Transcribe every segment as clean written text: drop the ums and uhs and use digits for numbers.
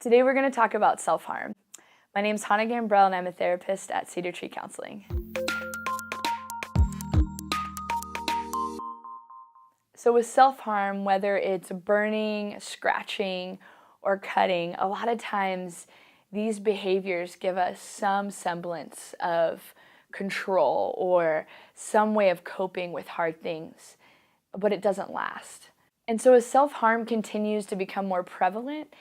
Today we're going to talk about self-harm. My name's Gambrel and I'm a therapist at Cedar Counseling. So with self-harm, whether it's burning, scratching, or cutting, a lot of times these behaviors give us some semblance of control or some way of coping with hard things, but it doesn't last. And so as self-harm continues to become more prevalent,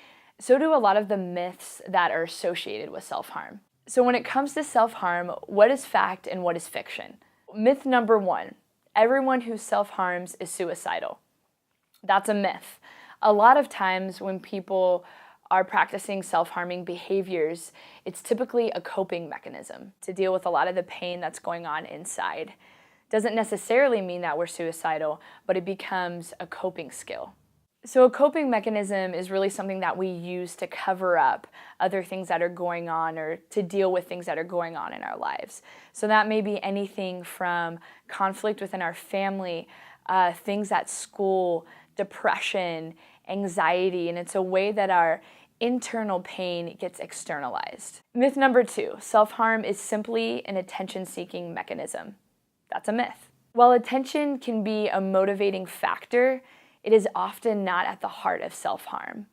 so do a lot of the myths that are associated with self-harm. So when it comes to self-harm, what is fact and what is fiction? Myth number one, everyone who self-harms is suicidal. That's a myth. A lot of times when people are practicing self-harming behaviors, it's typically a coping mechanism to deal with a lot of the pain that's going on inside. Doesn't necessarily mean that we're suicidal, but it becomes a coping skill. So a coping mechanism is really something that we use to cover up other things that are going on or to deal with things that are going on in our lives. So that may be anything from conflict within our family, things at school, depression, anxiety, and it's a way that our internal pain gets externalized. Myth number two, self-harm is simply an attention-seeking mechanism. That's a myth. While attention can be a motivating factor, it is often not at the heart of self-harm.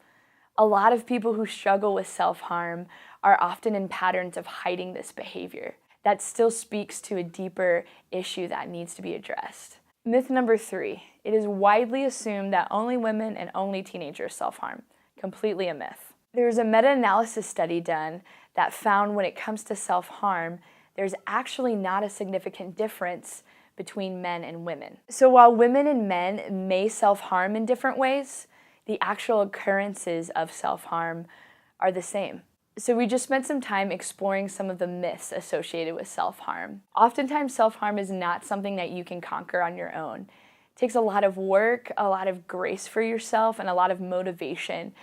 A lot of people who struggle with self-harm are often in patterns of hiding this behavior. That still speaks to a deeper issue that needs to be addressed. Myth number three, it is widely assumed that only women and only teenagers self-harm. Completely a myth. There's a meta-analysis study done that found when it comes to self-harm, there's actually not a significant difference between men and women. So while women and men may self-harm in different ways, the actual occurrences of self-harm are the same. So we just spent some time exploring some of the myths associated with self-harm. Oftentimes self-harm is not something that you can conquer on your own. It takes a lot of work, a lot of grace for yourself, and a lot of motivation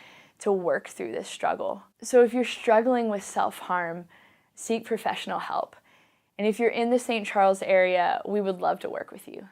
to work through this struggle. So if you're struggling with self-harm, seek professional help. And if you're in the St. Charles area, we would love to work with you.